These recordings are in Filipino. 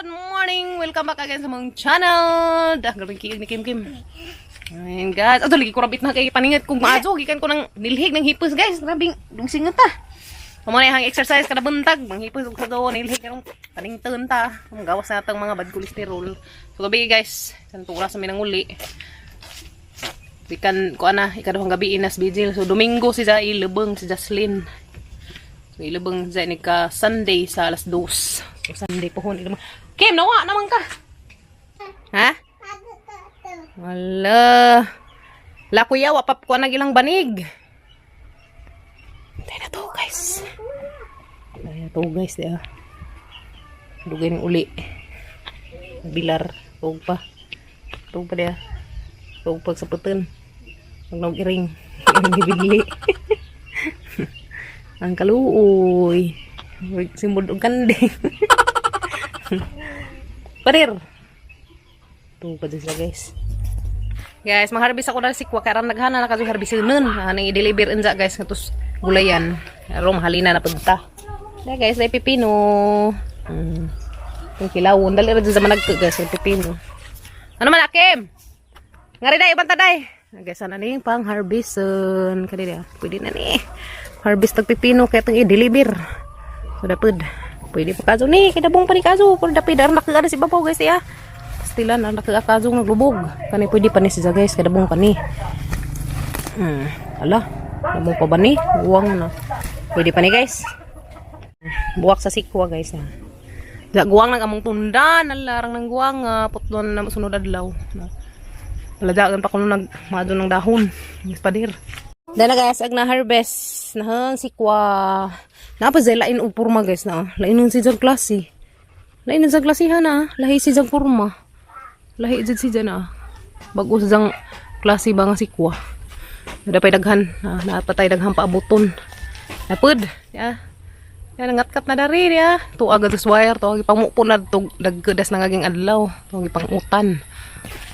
Good morning! Welcome back again sa mong channel! Grabing kiig ni Kim Kim. Ayan guys. Ato, lagi ko rabit na kay paningat kong maazo. Gikan ko ng nilhig ng hipos guys. Grabing dungsingan ta. Mamaya hang exercise kada buntag. Mang hipos ko do nilhig karong panington ta. Ang gawas na natang mga bad cholesterol. So gabi guys. Santura sa minang uli. Bikan ko ana ikaduhang gabi inas vigil. So Domingo si Zai lebeng si Jocelyn. So ilebeng Zai ni ka Sunday sa alas 2. So Sunday pohon ilebeng. Kim, nawa naman ka. Ha? Wala. Lakuya, wapap ko nagilang banig. Tayo na to, guys. Tayo na to, guys. Dugay ng uli. Bilar. Tug pa. Tug pa dia. Tug pa sa putin. Huwag iring. Ang gibigli. Ang kaluoy. Simbod og kanding. Parir. Tug pa sila, guys. Guys, mangharbis ako na sikwa karan naghana na kaso harbisunon. Nang i-deliver inja guys ngatus gulayan. Aro mahalina na punta. Na guys, ay pipino. Yung kilawon dali ra sa managto guys, ay pipino. Ano man akim? Ngari day ibanta day. Guys, ana ning pang harbison kadi dia. Pwede na ni. Harvest tag pipino kay tong i-deliver. So dapod. Pwede pa kaso ni kidabong pa ni kaso kun dapid ar nakagana si babaw guys ya. Pastilan na nakakazong naglubog. Kani pwede pa ni siya guys, kadabong pa ni. Ala, dabong pa ba ni? Buwang na. Pwede pa ni guys. Buwak sa sikwa guys. Guwang nang among tundan, nalarang ng guwang, putlon na sunod adlaw. Aladagan pa kuno nagmado ng dahon. Padir. Dana guys, ag na harvest na hang sikwa. Napazay lain og porma guys na. Lain si jang klase. Lain sa klasihan na, lahi si jang porma. Lahi dyan si dyan bago sa dyan klase ba nga sikwa. Napay daghan. Napatay daghan paabuton. Napod. Yan nangatkat na dari ya. Ito agad sa wire. Ito agad pangmukpon na ito. Dagkadas na ngaging adlaw. Ito agad pangutan.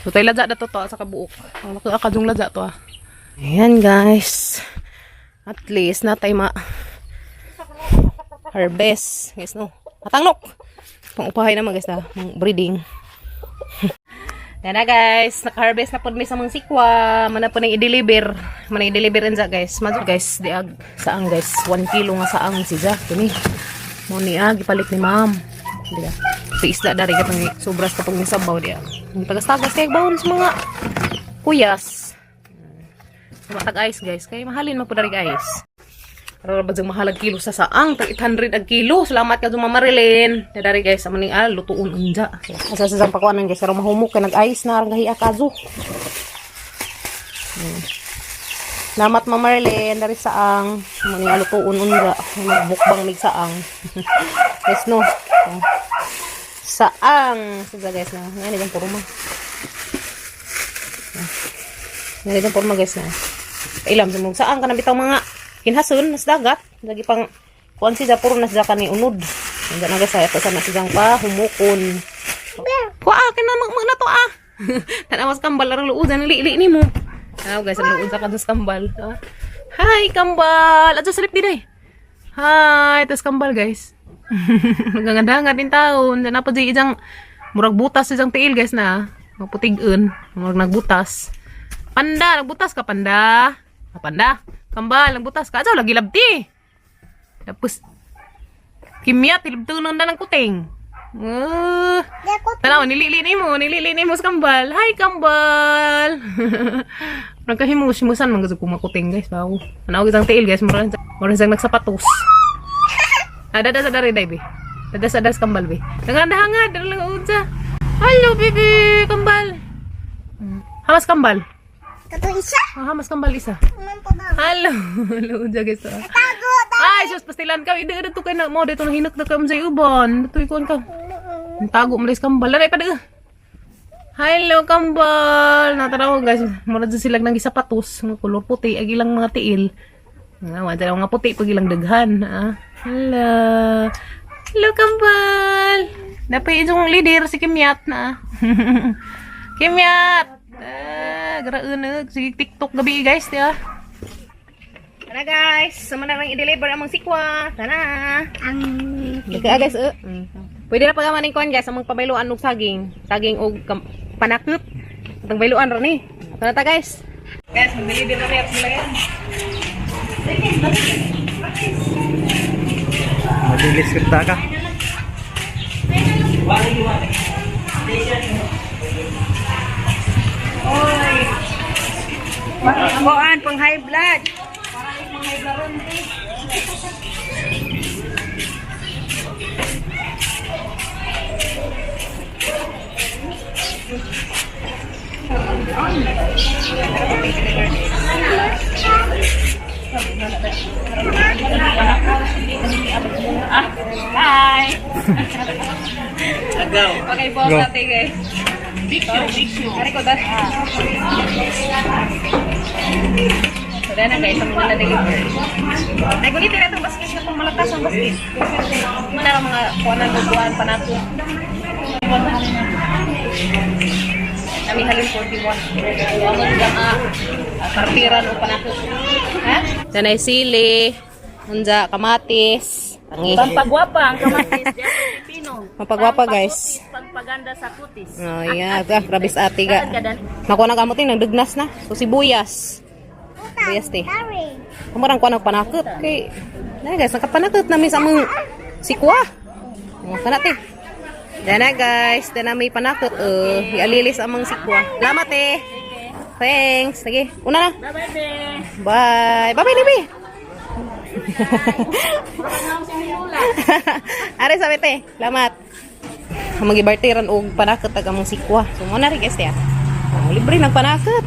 Ito tayo ladya na ito sa kabuok. Nakakadong ladya ito Ayan guys. At least na tayo harvest. Guys no. Matangnok. Pangupahay naman guys na. Breeding. Yan na guys, naka-harvest na po mi sa mga sikwa. Mana po nang i-deliver. Mana i-deliver rin sa guys. Madyo guys, diag saang guys. 1 kilo nga saang si Jack. Kini. Muni gipalit ni ma'am. Diya. Si isda dari ka pang sobras ka pang sabaw diya. Ang tagas-tagas kaya bawon sa mga kuyas. Matag ice guys. Kaya mahalin mo po dari guys. Pero bagang mahalag kilo sa saang. Tag 800 ag kilo. Salamat ka Marilyn. Dari guys. Amaning lutuon unja. Asa sa isang pakuanan guys. Pero mahumok ka nag-ice na. Gahi akazo. Salamat Marilyn. Dari saang. Amaning lutuon unja. Magbukbang mig saang. Guys no. Saang. Sige guys na. Yan yung purma. Yan yung purma guys na. Ilam sa mong saang ka na bitang mga kinhason nas dagat lagi pang kuan si puro nas dakan ni unod nga na guys ato sana si jang pa humukon ko akin na magna to tanawas kambal arang luudan li nimo guys ang luud sa kanus kambal hi kambal ato salip di day hi tas kambal guys nagangandang din taon na pa di ijang murag butas si jang tiil guys na maputig-un murag nagbutas panda nagbutas ka panda panda kambal, ang butas ka. Asaw, lagi labti. Tapos, kimya, tilibtunon na ng kuting. Tanaw, nililini mo sa kambal. Hi, kambal. Nagkahimus-himusan, mga kong makuting, guys. Bawo. Tanaw, isang tiil, guys. Marang isang nagsapatos. Dada sa dari, baby. Dada sa kambal, baby. Nanganda-hangad. Dala lang unsa. Hello, baby. Kambal. Hamas kambal. Kato isa. Hamas kambal isa. Halo. Halo uja guys. Ay, sus pastilan ka. Ida to kay na mo dito nahinak na kam sa uban. Dito ikon ka. Tago mo kambal. Lari pa daga. Hello kambal. Nataraw guys. Mura sila nang gisapatos, mga kulor puti ag ilang mga tiil. Nga mga puti pag ilang daghan, Hello. Hello kambal. Dapat itong leader si Kimyat na. Kimyat. Garaunag. Sige, TikTok gabi guys, diya. Tara guys, sama na lang i-deliver ang mga sikwa. Tara. Ang Daga guys, Pwede na pagamaning kuan guys, among pabayloan og saging. Saging og panakot. Atong bayloan ron ni. Ito na ta guys. Guys, magbili din kami at sila yan. Mabilis kita ka. Oy. Amboan pang high blood. Bye. Agaw. Okay, boss Go. natin guys. Hari ko das. Sudah na guys, ang mga deliver. Nagunit na itong basket na pang malakas ang basket. Mana ang mga kuwanan bubuan pa nato. Kami halin 41. Ang mga karpiran o pa nato. Ha? Danay sili, unja kamatis. Tangi. Pampagwapa ang kamatis diyan sa Pilipino. Mapagwapa guys. Pagpaganda sa kutis. Oh, yeah. Grabe sa ati ga. Nakuha na kamutin, nagdugnas na. So, sibuyas. Sibuyas, te. Kamarang kuha na panakot. Kay, na guys, nakapanakot namin sa mga sikwa. Kana, te. Yan na guys. Yan na may panakot. Ialilis ang mga sikwa. Salamat, te. Thanks. Sige, una na. Bye-bye, be. Bye. Bye-bye, Libi. Ari sabi, te. Salamat. Magibartiran og panakot ag among sikwa. So mo na rin guys ya. Libre nang panakot.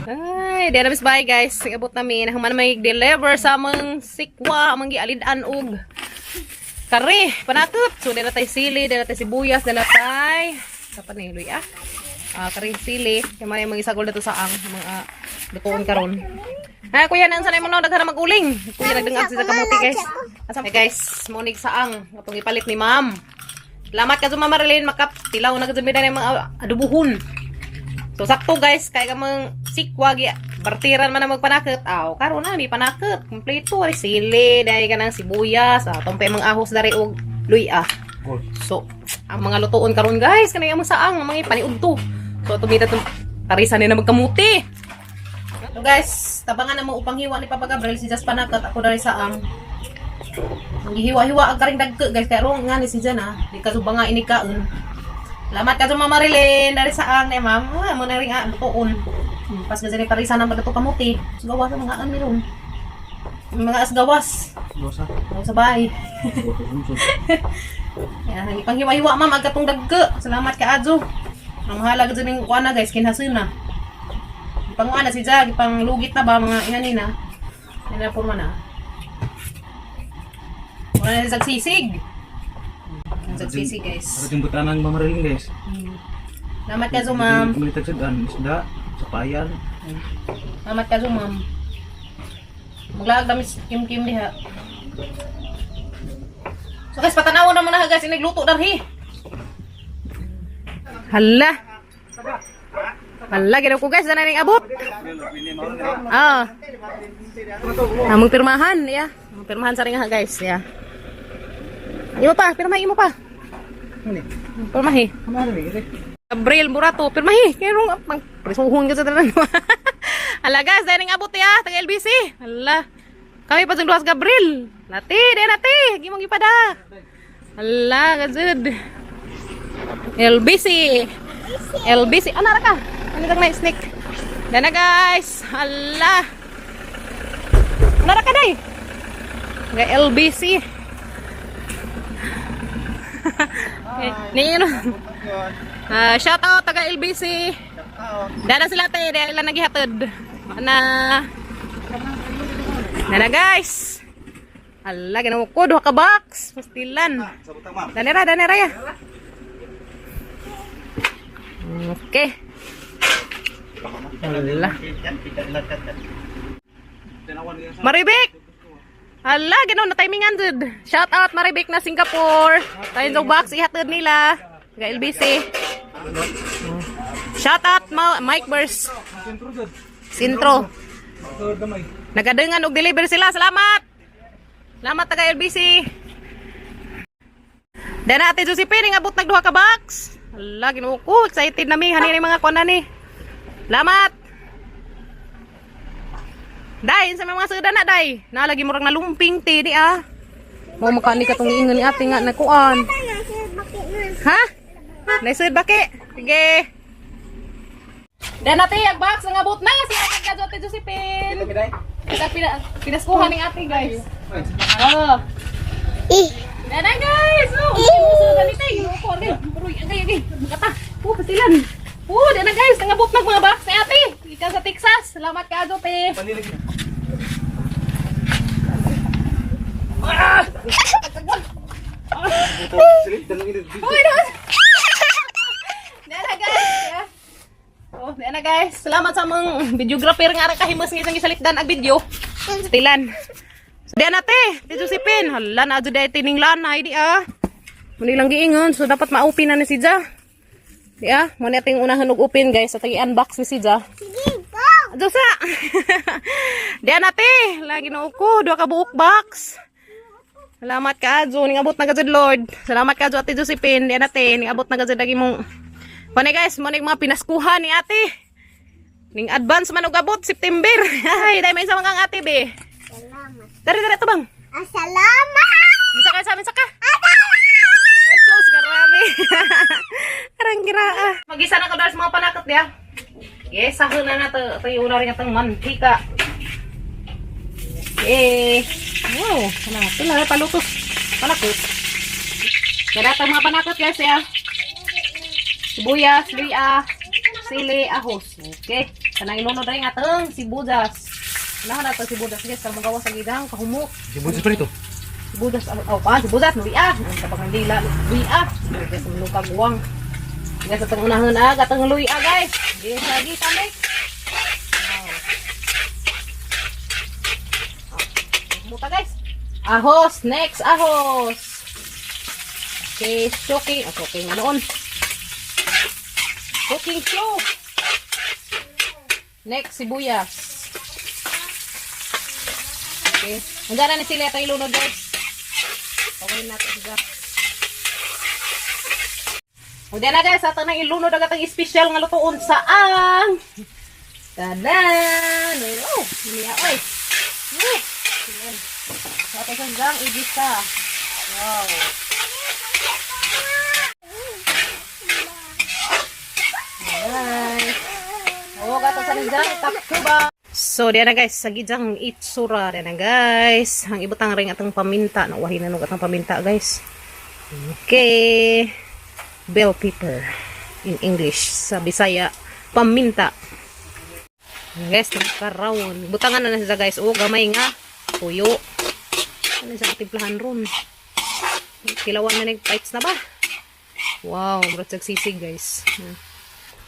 Ay, di na bis bye guys. Abot namin human may deliver sa among sikwa, among gialidan og kare, panakot. So di na tay sili, di na tay sibuyas, di na tay dapat ni Luy kare sili, kay man mga isagol dito sa ang mga dutuon karon. Ha, kuya nang sanay mo na daghan maguling. Kuya nagdengag sa kamuti guys. Asa guys, mo nig saang atong ipalit ni ma'am. Salamat ka Mama Marilyn, makatilaw na kazumida ng mga adubuhon. So sakto guys, kaya ka mang sikwag, bartiran man na magpanakot. Karon na, di panakot. Kompleto, ay sili, dahil ka ng sibuyas, tumpay mga ahos dari og luy So, ang mga lutuon karon guys, kanay ang saang, mga paniudto. So, tumita itong tarisan nila magkamuti. So guys, tabangan na mo upang hiwa ni Papa Gabriel, si Jas panakot, ako dari saang. Hiwa-hiwa ang karing dagko guys, kaya rong nga ni si Jan di ka suba nga inikaon. Salamat ka Mama Marilyn, dari saan eh ma'am, mo na rin butuon. Pas nga sini parisan ang pagdato kamuti, gawas ang mga ani ron. Mga asgawas. Dosa. Sabay. Yan, ipang hiwa-hiwa ma'am, agkatong dagko. Salamat ka Adjo. Ang mahalag dyan yung kuana guys, kinhasin na. Ipang kuana si Jag, ipang lugit na ba mga inanin na. Yan na purma na. Wala na sagsisig. Sagsisig guys. Para jemputan ang mamariling guys. Salamat ka ma'am. Kumitag sadan, isda, sapayan. Salamat ka ma'am. Maglaag kami kim-kim diha. So guys, patanawon naman na guys, inigluto darhi. Hala. Hala, ginaw ko guys, na ning abot. Among pirmahan, ya. Among pirmahan sa ring guys, ya. Imo pa, pirmahi mo pa. Pirmahi. Gabriel Burato, pirmahi. Kaya rong pang prisuhon ka sa tanan. Hala guys, dahil abot ya, taga LBC. Hala. Kami pa duhas Gabriel. Lati, dahil nati. Gimong ipada. Hala, gazud. LBC. LBC. Ano na ka? Ano kang na-snake? Dana guys. Hala. Ano na ka day? LBC. Nino. Shout out taga LBC. Dada sila te, dahil lang naghihatid. Na guys. Hala, ginawa ko 2 ka box. Pastilan. Danera ya. Okay. Hala. Maribik. Hala, gano'n na timingan dud. Shout out Maribik na Singapore. Tayo sa box ihatid nila. Taga LBC. Shout out Mike Burst. Sintro. Nagadengan og deliver sila. Salamat. Salamat taga LBC. Dan Ate Josephine, abot nagduha ka box. Hala, Ginoo ko, excited na mi hani mga kuan ni. Salamat. Day, sa mga suda na day. Nalagi mo rang nalumping ti di ah. Mo makani ka tong ingon ni ate nga na kuan. Ha? Naisud baki. Sige. Dan ate ang box nga abot na si Ate Josephine. Kita pinaskuhan ni ate guys. Oh. Dana guys. Oh, musuh tadi teh. Ko ni. Buruy agay. Kata. Pastilan. Dana guys, ang abot ng mga box ni ate. Ikaw sa Texas. Salamat ka Jote. Dana guys. Oh, dana guys. Salamat sa mga videographer nga ra kahimos ng isang gisalipdan ang video. Stilan. Dana te, Josephine. Hala na jud ay tining lanay di ah. Muni lang giingon so dapat ma-open na ni si Ja. Di ah, mo ni ating unahan og open guys sa tagi-unbox ni si Ja. Sige po. Josa. Dana te, lagi na ko duha ka buok box. Salamat ka Adjo, ning abot na gajud Lord. Salamat ka Adjo Ate Josephine, di ate, ning abot na gajud lagi mong. Pone guys, mo ning mga pinaskuhan ni ate. Ning advance man og abot September. Ay, dai may isa mga ate be. Salamat. Dari to bang. Salamat! Bisa ka sa amin saka. Ay, sus, grabe. Karang giraa. Mag-isa na ko dahil sa mga panakot niya. Yes, sahon na na to. Ito yung una rin itong mantika. Wow, panakot. Wala, palutos. Panakot. Kaya itong mga panakot guys ya. Sibuyas, luya, sili, ahos. Okay. Kanang ilunod rin itong sibuyas. Nah, na itong sibuyas guys. Kalau magawa sa gidang, kahumok. Sibuyas pa rito. Sibuyas, sibuyas, luya. Ang tabang dila, luya. Guys, malukag uwang. Guys, itong unahon itong luya guys. Guys, lagi tamik. Muta guys. Ahos, next ahos. Okay, cooking. Cooking anoon. Cooking show. Next, sibuyas. Okay. Hanggang na sila ito ilunod guys. Pagawin natin siya. Hanggang na guys, ito na ilunod agad ang special nga lutoon sa ang. Tadan! Oh, niya oy. So, ito sa gang igisa. Wow. Nice. Oh, gato sa gang taktuba. So, diyan na guys, sa gijang itsura. Diyan na guys. Ang ibutang ring atong paminta. Nawahin na nung atong paminta guys. Okay. Bell pepper. In English. Sa Bisaya, paminta. Guys, nagkarawon. Butangan na siya guys. Oh, gamay nga. Puyo. Ano siya timplahan ron. Kilawan na nag-pites na ba? Wow, bro, sisig guys.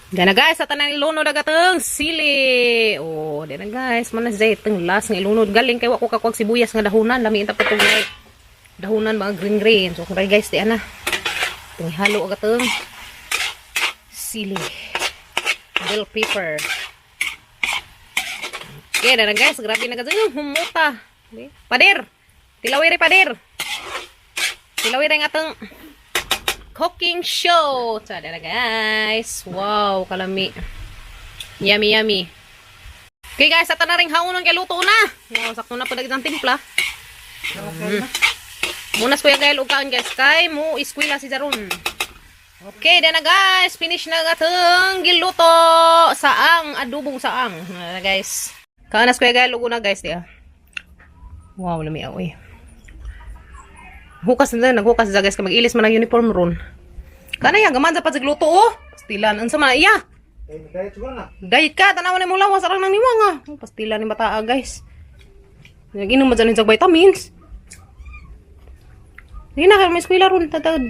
Diyan na guys, at na ilunod agatang sili. Oh, diyan na guys, manas dyan itong last ng ilunod. Galing kayo ako kakwag sibuyas nga dahunan. Lamiin tapos itong dahunan mga green. So, kung guys, diyan na. Itong halo agatang sili. Bell pepper. Okay, diyan na guys, grabe na gano'n. Humuta. Pader. Tilawiri pader. Tilawiri nga itong cooking show. So, na guys. Wow, kalami. Yummy, yummy. Okay guys, ata na rin haunon kay luto na. Wow, sakto na po dagit ang timpla. Munas ko yung gayal ukaan guys. Kay mo iskwila si Jaron. Okay, na guys. Finish na gatong giluto. Saang, adubong saang. Na guys. Kaanas ko yung gayal uguna guys. Diya. Wow, lami aoy. Hukas na naghukas sa guys ka mag-ilis man ang uniform ron. Kana ya gaman sa pagluto oh. Pastilan unsa man iya? Dayit ka tanawan mo lawas arang nang niwanga. Pastilan ni bataa guys. Naginom man sa vitamins. Di na kay may eskwela ron tatad.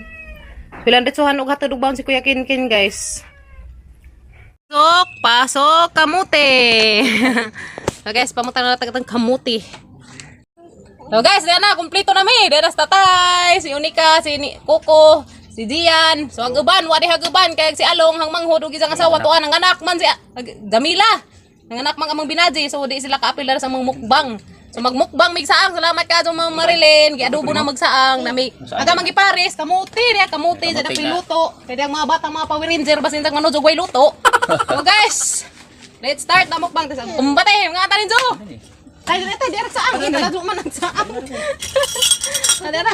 Pilan ditsuhan og hatod og baon si Kuya Kinkin guys. Pasok kamote. So guys, pamutan na natin kamote. So guys, diyan na, kumpleto na mi. Diyan na sa tatay, si Unika, si Coco, si Dian. So haguban, wadi haguban. Kaya si Along, hang manghod, isang asawa, tuan, ang anak man si Damila. Ang anak man amang binaji. So di sila kaapil na sa mga mukbang. So magmukbang mig saang. Salamat ka sa mga Marilyn. Giadobo na magsaang na may aga magipares kamuti niya, kamuti sa piluto. Kaya ang mga batang mga Power Ranger basin sa manod way luto. So guys, let's start na mukbang tas. Kumbate mga tanin jo. Tay direct saang. Dala jo man nagsaang. Dala.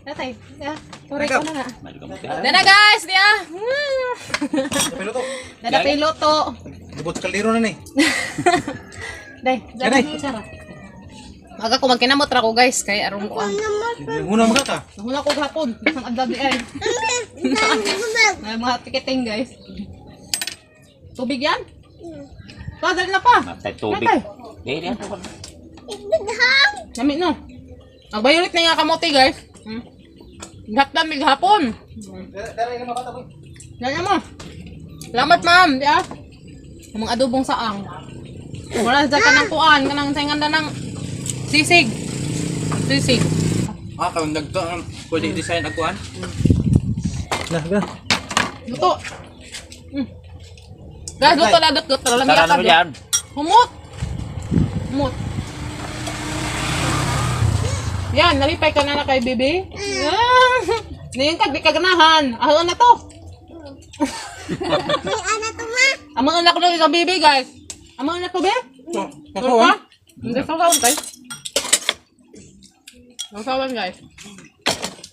Tatay, turay ko na nga. Dada guys, dia. Piloto. Dada piluto. Lubot sa kaldero na ni. Day, dada ni Sarah. Aga ko magkinamot ra ko guys kay aron ko ang. Muna mga ka. Huna ko gahapon, isang adlaw di ay. May mga tiketing guys. Tubig yan? Kadal na pa. Matay tubig. Eh, yan. Nami no. Ang violet na nga kamote guys. Gatdan mig hapon. Yan mo. Salamat ma'am, di ah. Ang mga adobong saang. Wala sa kanang kuan, kanang saingan ng sisig. Sisig. Kung nagto, pwede design agkuhan. Nah, ga. Luto. Guys, luto na luto. Tara lang Tara yata. naman yan. Humot. Humot. Yan, nalipay ka na kay Bibi. Ngayon ka, di ka ganahan. Ahoon na to. Amoon na ko na kay Bibi, guys. Amoon na to, Be? Ako ah. Hindi sa kawan, guys. Ang sawan, guys.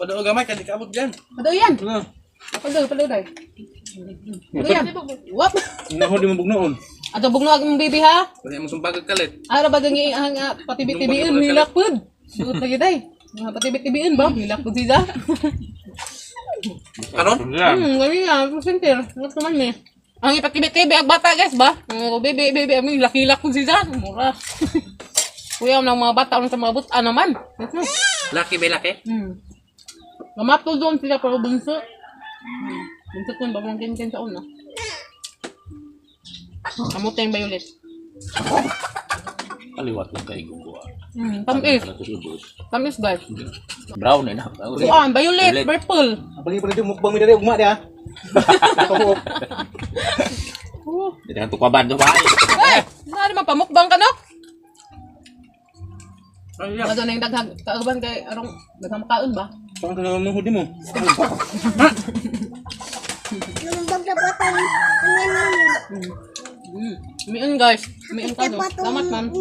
Pada gamay kan dikabot diyan. Pado yan. Nah, Pado, guys. Pado yan. Wap. nahod di mabug noon. Ato bugno ang Bibi, ha? Pwede mo sumbagag kalit. Ara ba gangi ang patibit-tibiin, hilak pud. Suot lagi day. Mga patibit-tibiin ba? Hilak pud siya. Karon? Gani ya, sentir. Ano man ni? Ang ipatibit-tibi ang bata guys ba? Ang bibi, ang hilak-hilak pud siya. Mura. Kuya ng mga bata sa mga buta naman. Laki ba laki? Gamap to doon sila pero bunso. Bunso kun ba mong kinkin sa una. Kamuta yung violet. Kaliwat lang kayo guguha. Tamis. Natulubos. Tamis guys. Brown eh na. Kuan, violet, purple. Abang pala di mukbang mi dali ugma dia. Jadi ang tukwaban to ba? Eh, nari man pamukbang ka no? Ay, Ano na yung daghag kauban kay arong daghang makaon ba? Saan ka na mahudi mo? Miun guys, miun ka no. Salamat ma'am.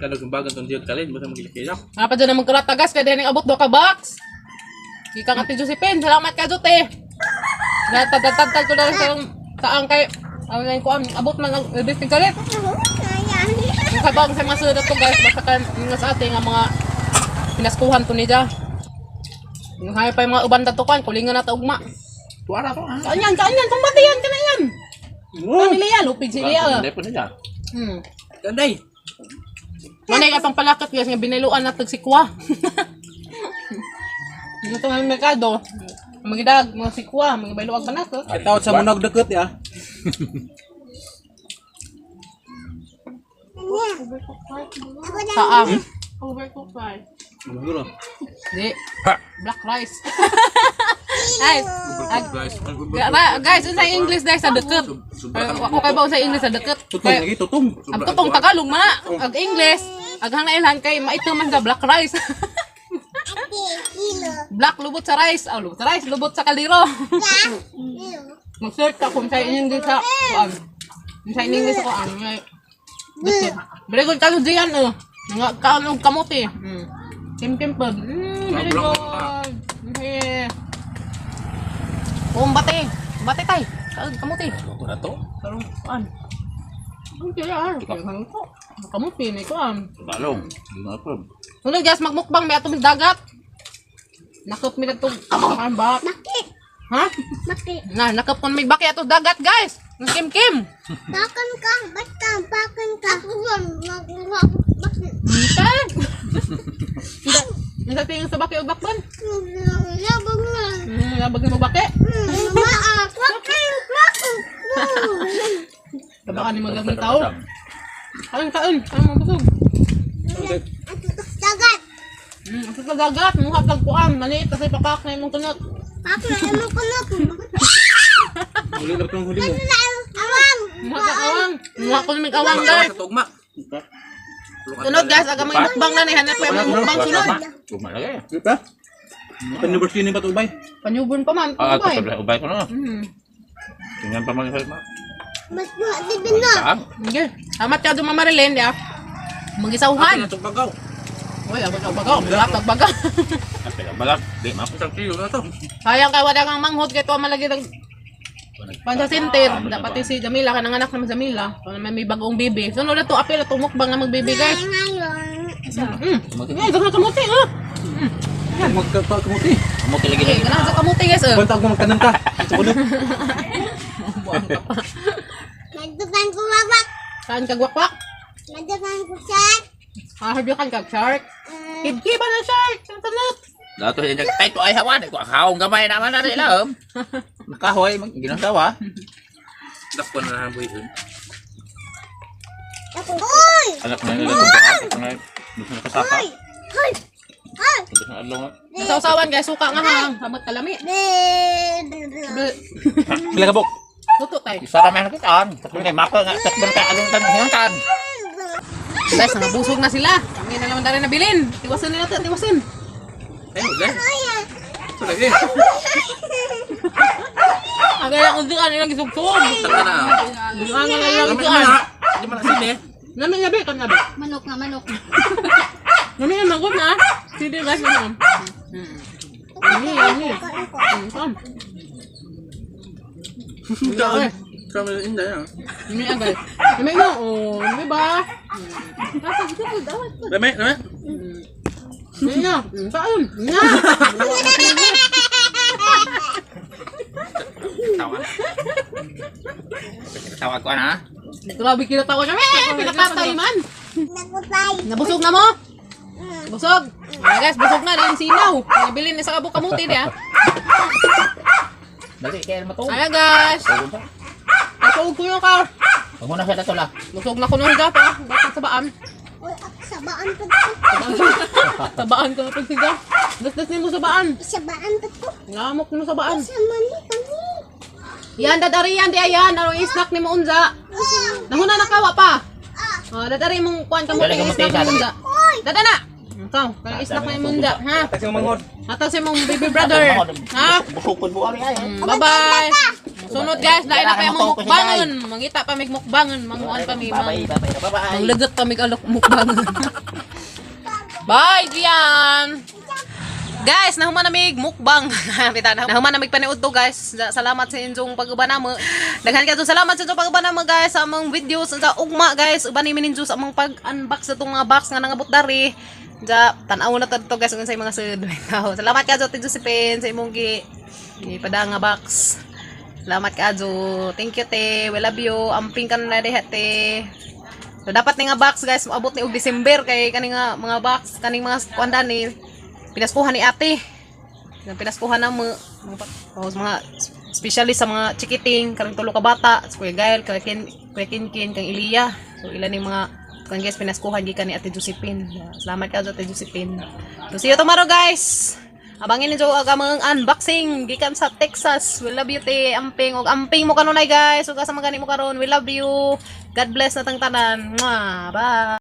Kalau gembagan tong dia kalin basta magilaki ya. Apa dyan na magkarata guys, kaya din abot do ka box. Ika nga ti Josephine, salamat ka Jote. Natagtagtag ko na sa taang kay ang ko abot man ang bisig kalit. Yung kabang sa mga sunod to guys, basta kan nga sa ating nga mga pinaskuhan to ni Ja. Yung hay pa yung mga uban tatukan, kulingan na ta ugma. Tuara to ah. Saan yan? Kumbati yan, kana yan. Pamilya yan, lupig sila. Hindi po niya. Ganday. Manay ka pang palakat guys, nga biniluan na tagsikwa. Ito nga yung merkado. Magidag, mga sikwa, mga bailuag pa na to. Tawad sa munog deket ya. Saang. Overcooked rice. Gulo. Di. Black rice. Guys, sa English dahil sa deket. Ako kayo ba sa English sa deket? Tutong lagi tutong. Ang tutong Tagalog man na. Ang English. Aghang na ilan kay maito man sa black rice. Black lubot sa rice. Oh, lubot sa rice. Lubot sa kaldero. Mag-search ka kung sa English sa kuan. Kung sa English sa kuan. Very good kayo diyan oh. Nga kanog kamote. Kim pa. Very good. Okay. Bate. Bate tay. Kamote. Ito na to. Karong kuan. Okay ah. Kamote ni kuan. Balong. Hindi na po. Sunod guys, magmukbang may atong dagat. Nakop mi dito ang ba? Bakit? Ha? Bakit? Nakop kon may baki ato dagat guys. Ng kim. Bakit ka? Bakit ka? Bakit? Bakit? Hindi tingin sa baki o bakban? Labag na. Labag mo baki? Maak. Bakit? Tabakan ni magandang tao. Kain. Kain mo busog. Dagat. Ito sa dagat, mukha tagpuan. Maliit kasi pakak na imong tunot. Bakit? Ano ko na? Uli na tong huli mo. Amam. Mga kakawang. Mga ko may kawang Tawa guys. sa tugma. Sunod guys, aga may mukbang na ni hanap pa may mukbang sunod. Tugma lagi. Di ba? University ni Batubay. Panyubon pa man. Ah, Ubay. ako sa ubay ko na. Hmm. Tingnan pa man sa ma. Mas buhat na. Saan? Sige. Amat ka doon mamarilin ya. Mag-isawhan. Ano itong bagaw? Uy, bagaw. Bagaw. Kasi balat. Di ma. Isang kilo na to. Sayang kay wala kang manghod kay tuwa malagi ng pansasintir. Dapat si Jamila kanang anak naman Jamila. Kung may bagong bibi. Sunod na to apil at tumukbang na magbibi guys. Ngayon. Ay, daghan kamuti ah. Magkakamuti. Amo lagi Okay, lagi. ganahan sa kamuti guys. Bantag mo magkanan ka. Ito ko Nagdugan ko babak. Saan ka gwakwak? Nagdugan ko shark. Harbikan ka shark. Kidki ba na shark? Ang tanot. Dato hindi tay to ay hawan ko haong gamay naman na nila. Nakahoy ginasawa. Dakpan na naboy dun. Uy! Anak na nila tugma. Ano gusto na kasaka. Uy! Hoy! Hoy! Gusto na along. Nasawsawan guys, suka nga ha. Samot kalami. Sila kabok. Tuto tayo. Isa ra man kitaan. Tapos kay mako nga sa berka along tan hingan. Guys, nabusog na sila. Kami na naman tayo nabilin. Tiwasin nila to, tiwasin. Ay, wala. Ito lagi. Ang kaya kung diyan nilang isugsog. Taka na. Ang kaya nilang Lamig isugan. na. Hindi man asin eh. Namin nabi, kan nabi. Manok na, manok. Namin yung magod na. Sige guys, naman. Yummy. Come. Daan. Kami na inday ah. Yummy agad. Yummy mo, oh. Yummy ba? Dami, dami. Yummy na. Saan? Nga. Tawa. Tawa ko na. Grabe kinatawa kami. Pinapatay man. Nagutay. Nabusog na mo? Busog. Ah, guys, busog na. Dahil sinaw. Nabilin ni sa kabuk kamuti niya. Dali kay mato. Ayan guys. Nasuog ko yung car. Huwag mo na siya datola. Busog na ko nung higa pa. Bakit sabaan? Uy, sabaan pa Sabaan ko na pagsiga. Das-dasin mo sabaan. Sabaan pa to. Ngamok mo sabaan. Sa mani kami. Yan, dadari yan. Di ayan. Ano yung snack ni mo unza. Nahuna nakawa pa. Oh, dadari mong kuhan kamuti. Dali kamuti, Snack ni mo unza. Uy! Dada na. Ikaw, kaya snack ni mo unza. Ha? Kasi mangod. Atas si mong baby brother. Ha? Busukod mo ari ay. Bye-bye. Sunod guys, dahil na kayo mong mukbangon. Mangita pa may mukbangon. Manguan pa may Bye. Manglagat pa may mukbangon. Bye, Dian! Guys, nahuman namig mukbang. Nahuman namig paniud to guys. Salamat sa inyong pag-ubanamo. Daghan kayo salamat sa inyong pag-ubanamo guys sa among videos sa ugma guys. Uban ni ninyo sa among pag-unbox sa itong mga box nga nangabot dari. Ja, tanaw na to guys sa mga sud. Salamat kayo Tito Josephine sa imong ipada nga box. Salamat kayo. Thank you te. We love you. Amping ka na diha te. So dapat ni nga box guys maabot ni og December kay kani nga mga box kaning mga kuandan ni pinaskuhan ni ate. Pinaskuhan na mo mga specialist sa mga chikiting karang tulo ka bata, Kuya Gael, Kuya Kinkin, kang Iliya. So ilan ni mga kang guys pinaskuhan gikan ni Ate Josephine. Salamat ka Ate Josephine. So see you tomorrow guys. Abangin niyo ang among unboxing gikan sa Texas. We love you te amping og amping mo kanunay guys. Ug asa magani mo karon. We love you. God bless na tang tanan. Mwah. Bye.